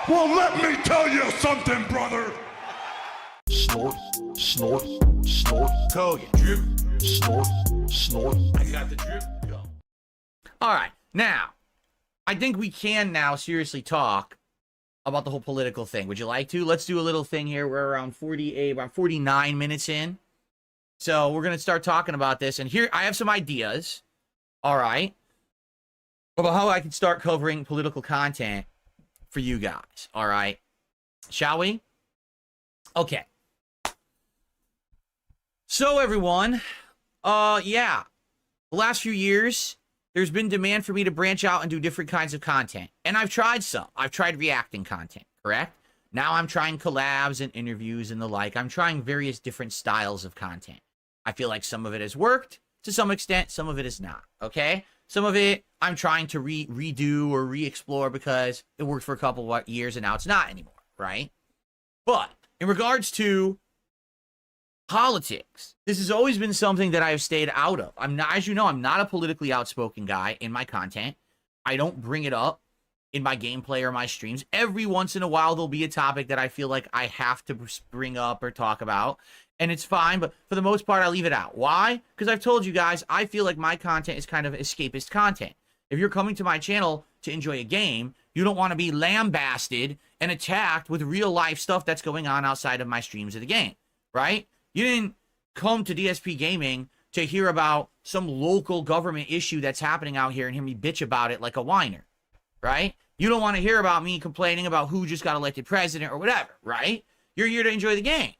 Well, let me tell you something, brother. Snort, snort, snort. Kogan. Drip, snort, snort. I got the drip. Go. All right. Now, I think we can now seriously talk about the whole political thing. Would you like to? Let's do a little thing here. We're around 49 minutes in. So we're going to start talking about this. And here I have some ideas. All right. About how I can start covering political content for you guys. All right. Shall we? Okay. So everyone, yeah, the last few years, there's been demand for me to branch out and do different kinds of content. And I've tried some. I've tried reacting content, correct? Now I'm trying collabs and interviews and the like. I'm trying various different styles of content. I feel like some of it has worked to some extent. Some of it is not, okay? Some of it I'm trying to redo or re-explore because it worked for a couple of years and now it's not anymore, right? But in regards to politics, this has always been something that I have stayed out of. I'm not, as you know, I'm not a politically outspoken guy in my content. I don't bring it up in my gameplay or my streams. Every once in a while, there'll be a topic that I feel like I have to bring up or talk about, and it's fine, but for the most part, I leave it out. Why? Because I've told you guys, I feel like my content is kind of escapist content. If you're coming to my channel to enjoy a game, you don't want to be lambasted and attacked with real life stuff that's going on outside of my streams of the game, right? You didn't come to DSP Gaming to hear about some local government issue that's happening out here and hear me bitch about it like a whiner, right? You don't want to hear about me complaining about who just got elected president or whatever, right? You're here to enjoy the game.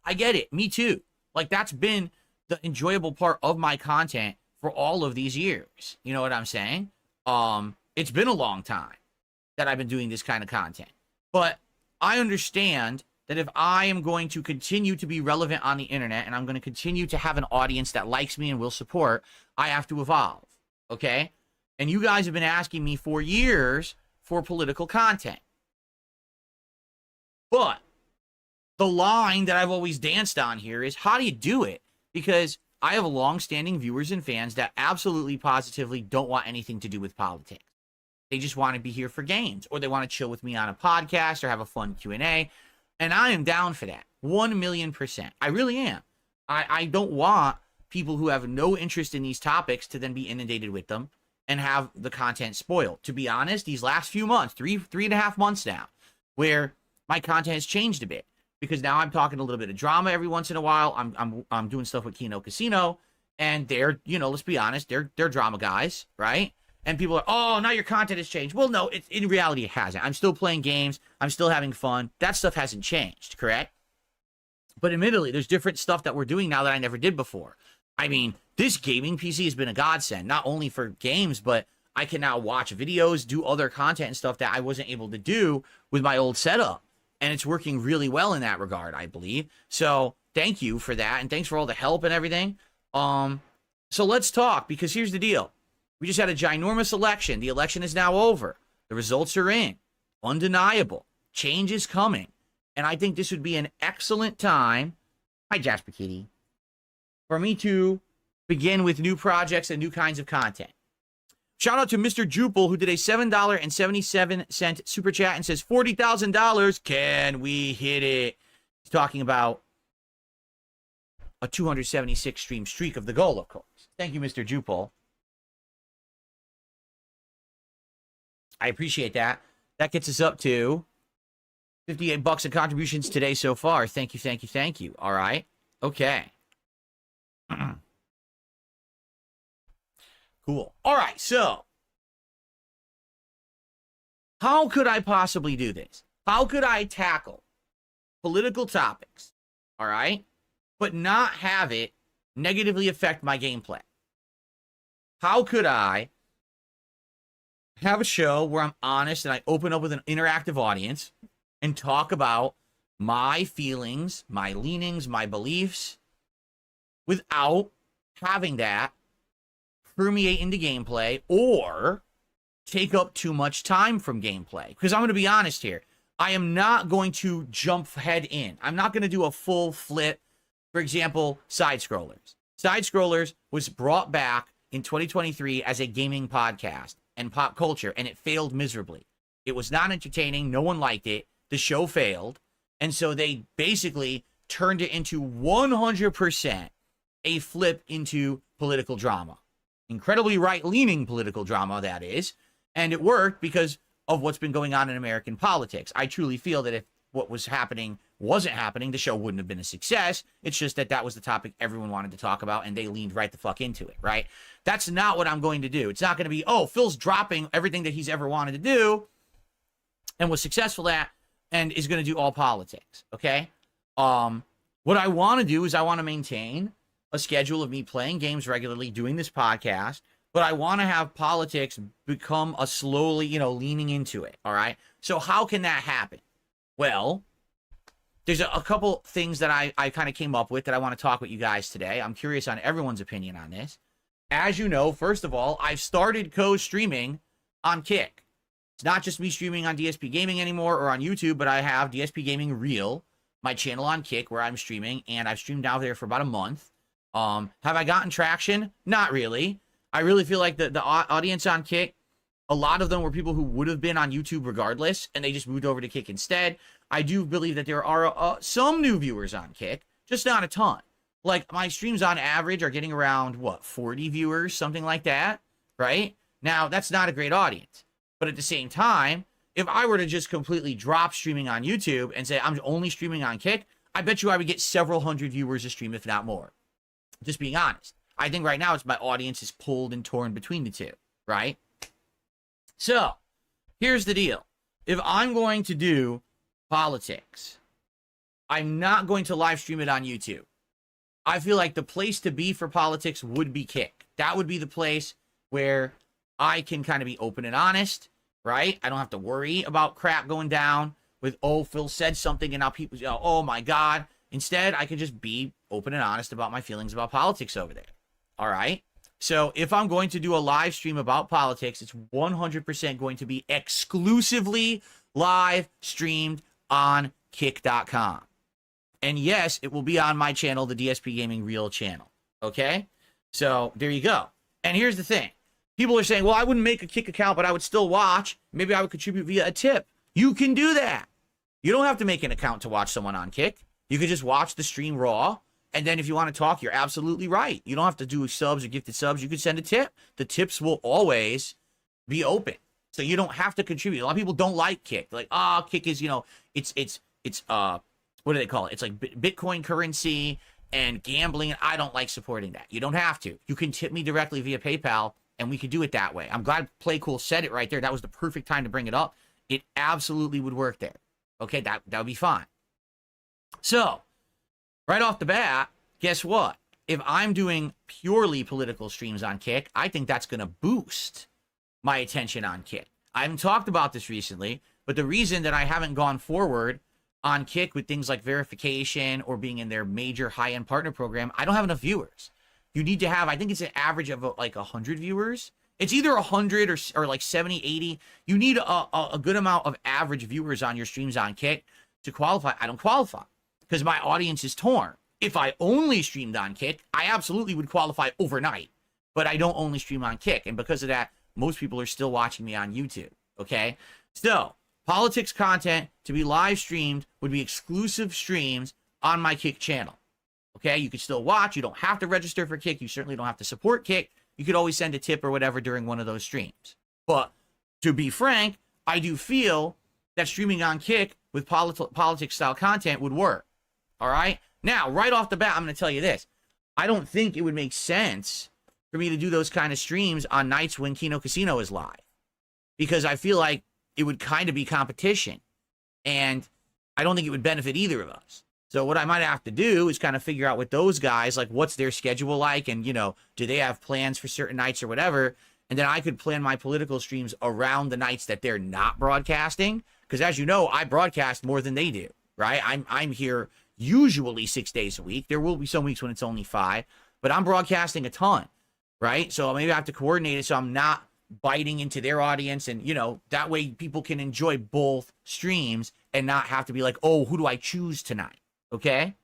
I get it. Me too. Like, that's been the enjoyable part of my content for all of these years. You know what I'm saying? It's been a long time that I've been doing this kind of content. But I understand that if I am going to continue to be relevant on the internet and I'm going to continue to have an audience that likes me and will support, I have to evolve, okay? And you guys have been asking me for years for political content. But the line that I've always danced on here is, how do you do it? Because I have long-standing viewers and fans that absolutely positively don't want anything to do with politics. They just want to be here for games, or they want to chill with me on a podcast or have a fun Q&A. And I am down for that. 1,000,000%. I really am. I don't want people who have no interest in these topics to then be inundated with them and have the content spoiled. To be honest, these last few months, three and a half months now, where my content has changed a bit. Because now I'm talking a little bit of drama every once in a while. I'm doing stuff with Kino Casino, and they're, you know, let's be honest, they're drama guys, right? And people are, oh, now your content has changed. Well, no, in reality, it hasn't. I'm still playing games. I'm still having fun. That stuff hasn't changed, correct? But admittedly, there's different stuff that we're doing now that I never did before. I mean, this gaming PC has been a godsend, not only for games, but I can now watch videos, do other content and stuff that I wasn't able to do with my old setup. And it's working really well in that regard, I believe. So thank you for that. And thanks for all the help and everything. So let's talk, because here's the deal. We just had a ginormous election. The election is now over. The results are in. Undeniable. Change is coming. And I think this would be an excellent time, hi Jasper Kitty, for me to begin with new projects and new kinds of content. Shout out to Mr. Jupel, who did a $7.77 super chat and says, $40,000. Can we hit it? He's talking about a 276 stream streak of the goal, of course. Thank you, Mr. Jupel. I appreciate that. That gets us up to $58 in contributions today so far. Thank you, thank you, thank you. All right. Okay. Cool. All right, so how could I possibly do this? How could I tackle political topics, all right, but not have it negatively affect my gameplay? How could I have a show where I'm honest and I open up with an interactive audience and talk about my feelings, my leanings, my beliefs, without having that permeate into gameplay or take up too much time from gameplay? Because I'm going to be honest here. I am not going to jump head in. I'm not going to do a full flip. For example, side-scrollers. Side-scrollers was brought back in 2023 as a gaming podcast and pop culture, and it failed miserably. It was not entertaining. No one liked it. The show failed. And so they basically turned it into 100% a flip into political drama. Incredibly right-leaning political drama, that is. And it worked because of what's been going on in American politics. I truly feel that if what was happening wasn't happening, the show wouldn't have been a success. It's just that that was the topic everyone wanted to talk about, and they leaned right the fuck into it, right? That's not what I'm going to do. It's not going to be, oh, Phil's dropping everything that he's ever wanted to do and was successful at and is going to do all politics, okay? What I want to do is I want to maintain a schedule of me playing games regularly, doing this podcast, but I want to have politics become a slowly, leaning into it, all right? So how can that happen? Well, there's a couple things that I kind of came up with that I want to talk with you guys today. I'm curious on everyone's opinion on this. As you know, first of all, I've started co-streaming on Kick. It's not just me streaming on DSP Gaming anymore or on YouTube, but I have DSP Gaming Real, my channel on Kick where I'm streaming, and I've streamed out there for about a month. Have I gotten traction? Not really. I really feel like the audience on Kick, a lot of them were people who would have been on YouTube regardless, and they just moved over to Kick instead. I do believe that there are some new viewers on Kick, just not a ton. Like, my streams on average are getting around, 40 viewers, something like that, right? Now, that's not a great audience. But at the same time, if I were to just completely drop streaming on YouTube and say I'm only streaming on Kick, I bet you I would get several hundred viewers a stream, if not more. Just being honest. I think right now it's my audience is pulled and torn between the two, right? So, here's the deal. If I'm going to do politics, I'm not going to live stream it on YouTube. I feel like the place to be for politics would be Kick. That would be the place where I can kind of be open and honest, right? I don't have to worry about crap going down with, oh, Phil said something and now people, oh my God. Instead, I can just be open and honest about my feelings about politics over there. All right? So if I'm going to do a live stream about politics, it's 100% going to be exclusively live streamed on kick.com. And yes, it will be on my channel, the DSP Gaming Real channel. Okay? So there you go. And here's the thing. People are saying, well, I wouldn't make a Kick account, but I would still watch. Maybe I would contribute via a tip. You can do that. You don't have to make an account to watch someone on Kick. You can just watch the stream raw. And then if you want to talk, you're absolutely right. You don't have to do subs or gifted subs. You can send a tip. The tips will always be open. So you don't have to contribute. A lot of people don't like Kick. They're like, Kick is, it's what do they call it? It's like Bitcoin currency and gambling. And I don't like supporting that. You don't have to. You can tip me directly via PayPal, and we could do it that way. I'm glad Playcool said it right there. That was the perfect time to bring it up. It absolutely would work there. Okay, that would be fine. So, right off the bat, guess what? If I'm doing purely political streams on Kick, I think that's going to boost my attention on Kick. I haven't talked about this recently, but the reason that I haven't gone forward on Kick with things like verification or being in their major high-end partner program, I don't have enough viewers. You need to have, I think it's an average of like 100 viewers. It's either 100 or like 70, 80. You need a good amount of average viewers on your streams on Kick to qualify. I don't qualify because my audience is torn. If I only streamed on Kick, I absolutely would qualify overnight, but I don't only stream on Kick. And because of that, most people are still watching me on YouTube. Okay. So politics content to be live streamed would be exclusive streams on my Kick channel. Okay. You could still watch. You don't have to register for Kick. You certainly don't have to support Kick. You could always send a tip or whatever during one of those streams. But to be frank, I do feel that streaming on Kick with politics style content would work. All right. Now, right off the bat, I'm going to tell you this. I don't think it would make sense for me to do those kind of streams on nights when Kino Casino is live, because I feel like it would kind of be competition, and I don't think it would benefit either of us. So what I might have to do is kind of figure out with those guys, like, what's their schedule like, and, do they have plans for certain nights or whatever, and then I could plan my political streams around the nights that they're not broadcasting, because as you know, I broadcast more than they do, right? I'm here usually 6 days a week. There will be some weeks when it's only 5, but I'm broadcasting a ton, right? So maybe I have to coordinate it so I'm not biting into their audience, and that way people can enjoy both streams and not have to be like, oh, who do I choose tonight? Okay.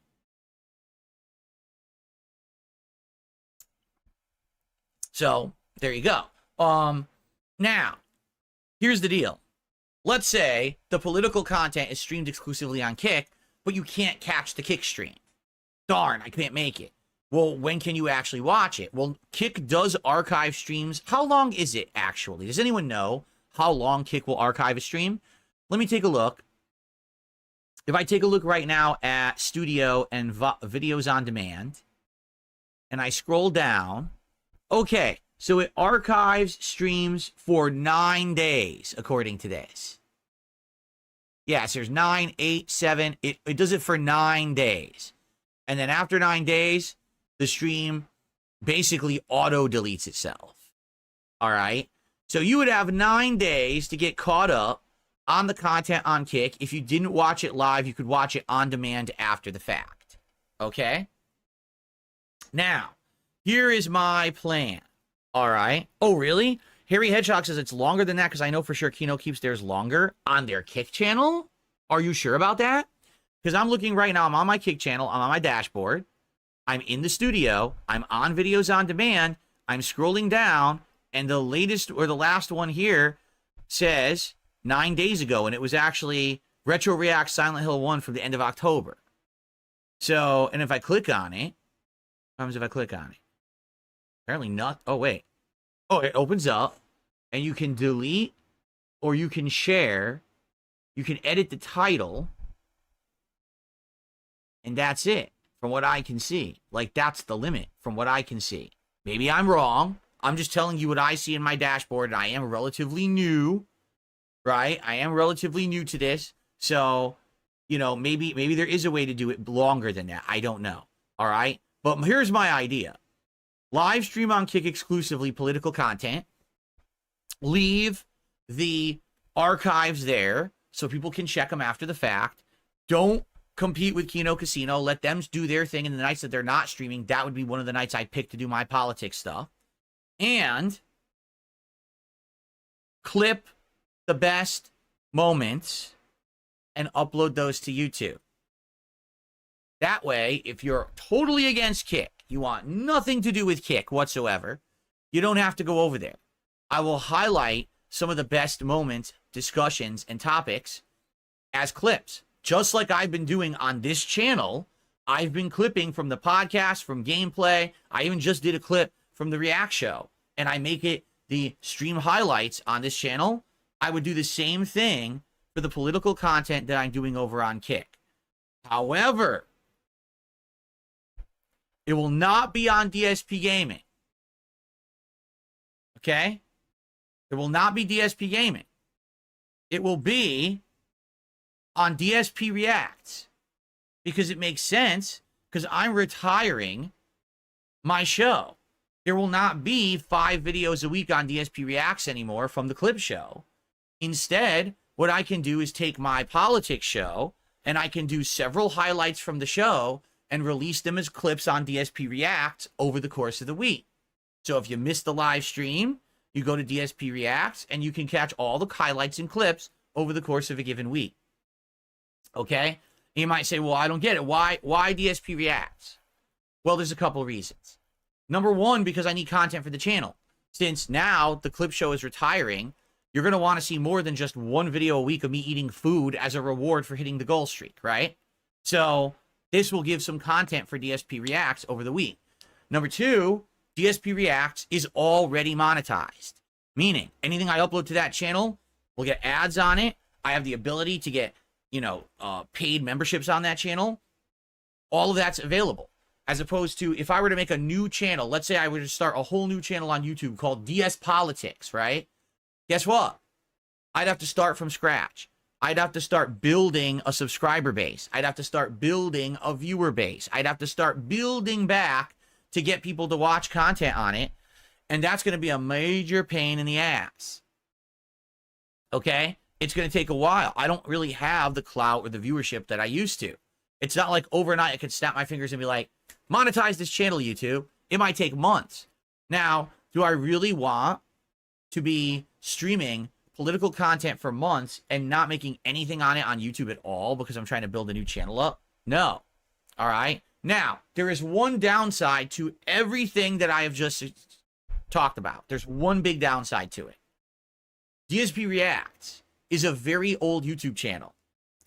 So there you go. Now here's the deal. let's say the political content is streamed exclusively on Kick, but you can't catch the Kick stream. Darn, I can't make it. Well, when can you actually watch it? Well, Kick does archive streams. How long is it actually? Does anyone know how long Kick will archive a stream? Let me take a look. If I take a look right now at Studio and Videos on Demand, and I scroll down, okay, so it archives streams for 9 days, according to this. Yes, there's 9, 8, 7. It does it for 9 days. And then after 9 days, the stream basically auto-deletes itself. All right? So you would have 9 days to get caught up on the content on Kick. If you didn't watch it live, you could watch it on demand after the fact. Okay? Now, here is my plan. All right? Oh, really? Harry Hedgehog says it's longer than that because I know for sure Kino keeps theirs longer on their Kick channel. Are you sure about that? Because I'm looking right now. I'm on my Kick channel. I'm on my dashboard. I'm in the studio. I'm on Videos on Demand. I'm scrolling down. And the latest or the last one here says 9 days ago. And it was actually Retro React Silent Hill 1 from the end of October. So, and if I click on it, what happens if I click on it? Apparently not. Oh, wait. Oh, it opens up. And you can delete or you can share. You can edit the title. And that's it, from what I can see. Like, that's the limit, from what I can see. Maybe I'm wrong. I'm just telling you what I see in my dashboard, and I am relatively new, right? I am relatively new to this. So, you know, maybe there is a way to do it longer than that. I don't know, all right? But here's my idea. Live stream on Kick exclusively political content. Leave the archives there so people can check them after the fact. Don't compete with Kino Casino. Let them do their thing in the nights that they're not streaming. That would be one of the nights I pick to do my politics stuff. And clip the best moments and upload those to YouTube. That way, if you're totally against Kick, you want nothing to do with Kick whatsoever, you don't have to go over there. I will highlight some of the best moments, discussions, and topics as clips. Just like I've been doing on this channel, I've been clipping from the podcast, from gameplay. I even just did a clip from the React show, and I make it the stream highlights on this channel. I would do the same thing for the political content that I'm doing over on Kick. However, it will not be on DSP Gaming. Okay? It will not be DSP Gaming. It will be on DSP Reacts, because it makes sense, because I'm retiring my show. There will not be 5 videos a week on DSP Reacts anymore from the clip show. Instead, what I can do is take my politics show and I can do several highlights from the show and release them as clips on DSP Reacts over the course of the week. So if you missed the live stream, you go to DSP Reacts and you can catch all the highlights and clips over the course of a given week. Okay? You might say, well, I don't get it. Why DSP Reacts? Well, there's a couple of reasons. Number one, because I need content for the channel. Since now the clip show is retiring, you're going to want to see more than just one video a week of me eating food as a reward for hitting the goal streak, right? So this will give some content for DSP Reacts over the week. Number two, DSP Reacts is already monetized. Meaning, anything I upload to that channel will get ads on it. I have the ability to get, paid memberships on that channel. All of that's available. As opposed to if I were to make a new channel, let's say I were to start a whole new channel on YouTube called DSPolitics, right? Guess what? I'd have to start from scratch. I'd have to start building a subscriber base. I'd have to start building a viewer base. I'd have to start building back to get people to watch content on it. And that's going to be a major pain in the ass. Okay? It's going to take a while. I don't really have the clout or the viewership that I used to. It's not like overnight I could snap my fingers and be like, monetize this channel, YouTube. It might take months. Now, do I really want to be streaming political content for months and not making anything on it on YouTube at all because I'm trying to build a new channel up? No. All right? Now, there is one downside to everything that I have just talked about. There's one big downside to it. DSP Reacts is a very old YouTube channel.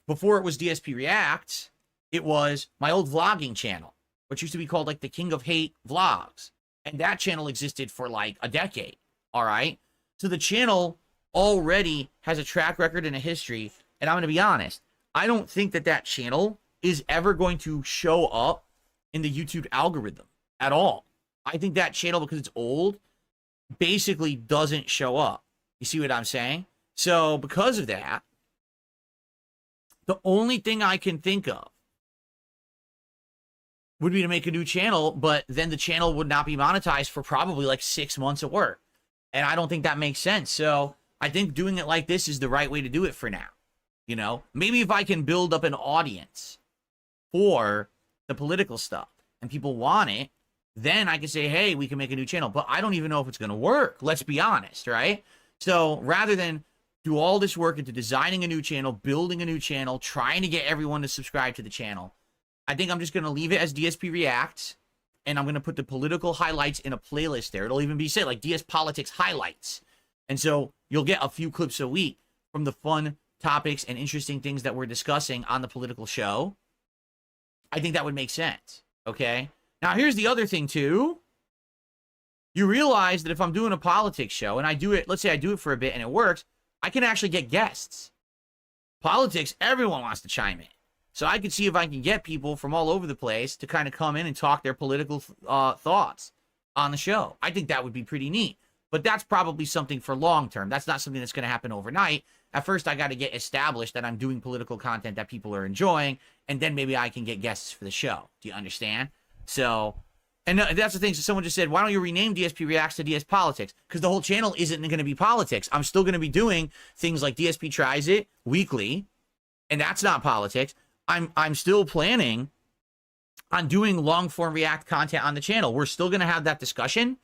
Before it was DSP Reacts, it was my old vlogging channel, which used to be called like the King of Hate Vlogs. And that channel existed for like a decade. All right. So the channel already has a track record and a history. And I'm going to be honest, I don't think that that channel is ever going to show up in the YouTube algorithm at all. I think that channel, because it's old, basically doesn't show up. You see what I'm saying? So because of that, the only thing I can think of would be to make a new channel, but then the channel would not be monetized for probably like 6 months of work. And I don't think that makes sense. So I think doing it like this is the right way to do it for now. You know, maybe if I can build up an audience for the political stuff and people want it, then I can say, hey, we can make a new channel. But I don't even know if it's going to work. Let's be honest, right? So rather than do all this work into designing a new channel, building a new channel, trying to get everyone to subscribe to the channel, I think I'm just going to leave it as DSP Reacts, and I'm going to put the political highlights in a playlist there. It'll even be said like DSPolitics highlights. And so you'll get a few clips a week from the fun topics and interesting things that we're discussing on the political show. I think that would make sense. Okay. Now here's the other thing too. You realize that if I'm doing a politics show and I do it, let's say I do it for a bit and it works, I can actually get guests. Politics, everyone wants to chime in. So I can see if I can get people from all over the place to kind of come in and talk their political thoughts on the show. I think that would be pretty neat. But that's probably something for long term. That's not something that's going to happen overnight. At first, I got to get established that I'm doing political content that people are enjoying, and then maybe I can get guests for the show. Do you understand? So, and that's the thing. So someone just said, why don't you rename DSP Reacts to DSPolitics? Because the whole channel isn't going to be politics. I'm still going to be doing things like DSP Tries It weekly, and that's not politics. I'm still planning on doing long-form React content on the channel. We're still going to have that discussion.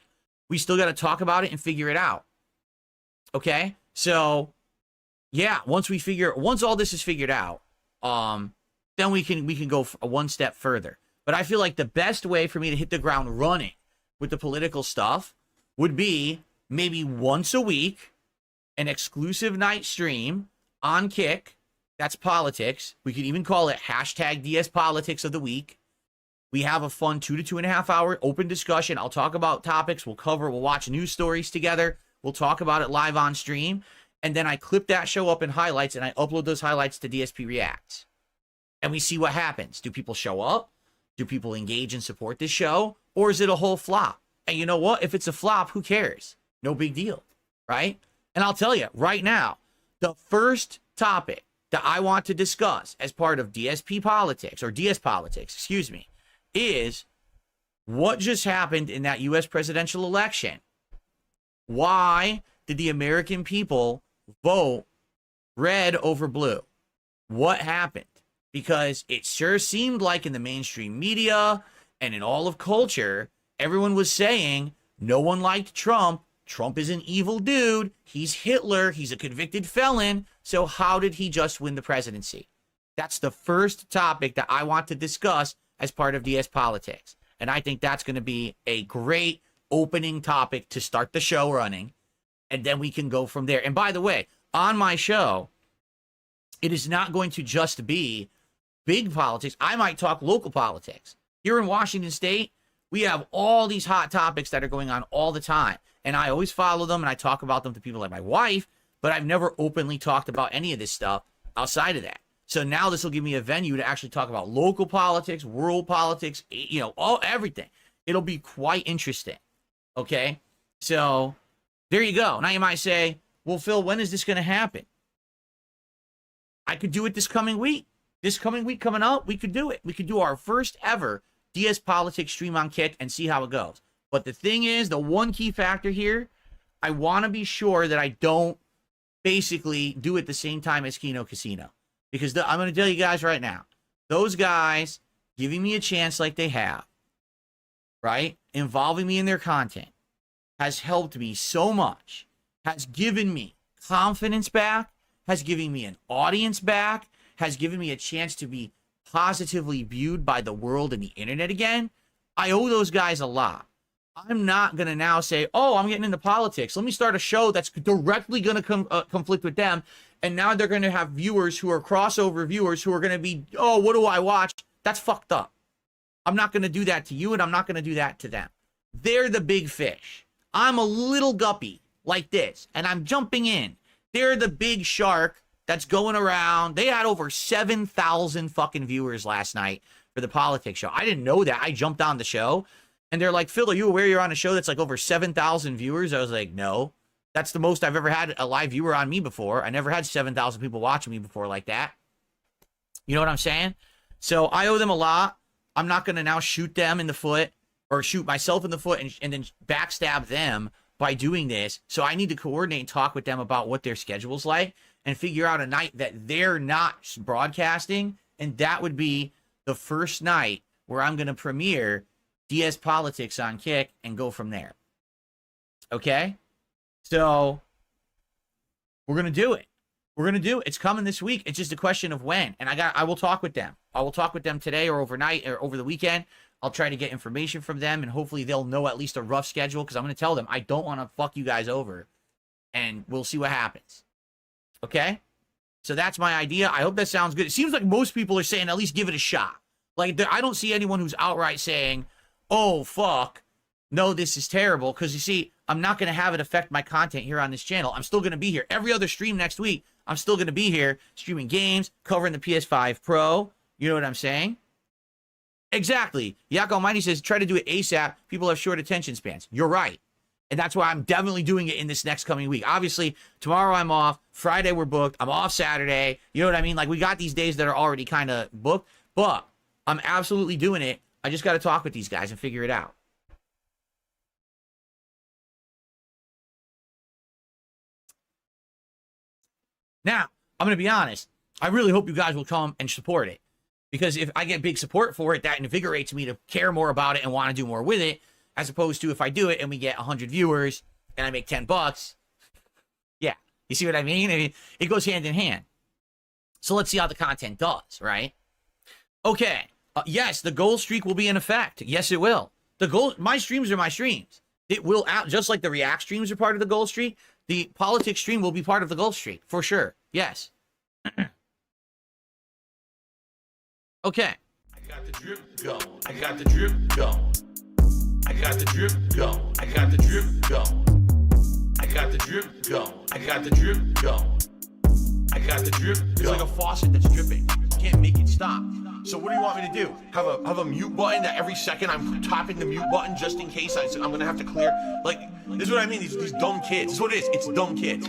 We still got to talk about it and figure it out. Okay? So, yeah, once all this is figured out, then we can go one step further. But I feel like the best way for me to hit the ground running with the political stuff would be maybe once a week, an exclusive night stream on Kick. That's politics. We could even call it hashtag DSPolitics of the week. We have a fun 2 to 2.5 hour open discussion. I'll talk about topics. We'll watch news stories together. We'll talk about it live on stream. And then I clip that show up in highlights and I upload those highlights to DSP Reacts. And we see what happens. Do people show up? Do people engage and support this show? Or is it a whole flop? And you know what? If it's a flop, who cares? No big deal, right? And I'll tell you right now, the first topic that I want to discuss as part of DSP Politics, or DSPolitics, excuse me, is what just happened in that U.S. presidential election. Why did the American people vote red over blue? What happened? Because it sure seemed like in the mainstream media and in all of culture, everyone was saying no one liked Trump. Trump is an evil dude. He's Hitler. He's a convicted felon. So how did he just win the presidency? That's the first topic that I want to discuss as part of DSPolitics. And I think that's going to be a great opening topic to start the show running. And then we can go from there. And by the way, on my show, it is not going to just be big politics. I might talk local politics. Here in Washington State, we have all these hot topics that are going on all the time. And I always follow them and I talk about them to people like my wife, but I've never openly talked about any of this stuff outside of that. So now this will give me a venue to actually talk about local politics, world politics, you know, everything. It'll be quite interesting. Okay? So there you go. Now you might say, well, Phil, when is this going to happen? I could do it this coming week. This coming week coming up, we could do it. We could do our first ever DSPolitics stream on Kick and see how it goes. But the thing is, the one key factor here, I want to be sure that I don't basically do it the same time as Kino Casino. Because I'm going to tell you guys right now, those guys giving me a chance like they have, right, involving me in their content, has helped me so much, has given me confidence back, has given me an audience back, has given me a chance to be positively viewed by the world and the internet again. I owe those guys a lot. I'm not going to now say, oh, I'm getting into politics. Let me start a show that's directly going to conflict with them. and now they're going to have viewers who are crossover viewers who are going to be, oh, what do I watch? That's fucked up. I'm not going to do that to you, and I'm not going to do that to them. They're the big fish. I'm a little guppy like this, and I'm jumping in. They're the big shark that's going around. They had over 7,000 fucking viewers last night for the politics show. I didn't know that. I jumped on the show, and they're like, Phil, are you aware you're on a show that's like over 7,000 viewers? I was like, no. That's the most I've ever had a live viewer on me before. I never had 7,000 people watching me before like that. You know what I'm saying? So I owe them a lot. I'm not going to now shoot them in the foot or shoot myself in the foot and then backstab them by doing this. So I need to coordinate and talk with them about what their schedule's like and figure out a night that they're not broadcasting. And that would be the first night where I'm going to premiere DSPolitics on Kick and go from there. Okay? So we're going to do it. We're going to do it. It's coming this week. It's just a question of when. And I will talk with them. I will talk with them today or overnight or over the weekend. I'll try to get information from them, and hopefully they'll know at least a rough schedule, because I'm going to tell them I don't want to fuck you guys over, and we'll see what happens. Okay? So that's my idea. I hope that sounds good. It seems like most people are saying at least give it a shot. Like, I don't see anyone who's outright saying, oh, fuck, no, this is terrible, because you see, I'm not going to have it affect my content here on this channel. I'm still going to be here. Every other stream next week, I'm still going to be here streaming games, covering the PS5 Pro. You know what I'm saying? Exactly. Yak Almighty says, try to do it ASAP. People have short attention spans. You're right. And that's why I'm definitely doing it in this next coming week. Obviously, tomorrow I'm off. Friday we're booked. I'm off Saturday. You know what I mean? Like, we got these days that are already kind of booked. But I'm absolutely doing it. I just got to talk with these guys and figure it out. Now, I'm going to be honest. I really hope you guys will come and support it. Because if I get big support for it, that invigorates me to care more about it and want to do more with it, as opposed to if I do it and we get 100 viewers and I make $10. Yeah, you see what I mean? It goes hand in hand. So let's see how the content does, right? Okay. Yes, the gold streak will be in effect. Yes, it will. My streams are my streams. It will out just like the React streams are part of the gold streak. The politics stream will be part of the gold streak for sure. Yes. Okay. I got the drip going. I got the drip going. I got the drip going. I got the drip going. I got the drip going. I got the drip going. I got the drip going. It's like a faucet that's dripping. You can't make it stop. So what do you want me to do? Have a mute button that every second I'm tapping the mute button just in case I'm gonna have to clear? Like, this is what I mean. These dumb kids. This is what it is. It's dumb kids.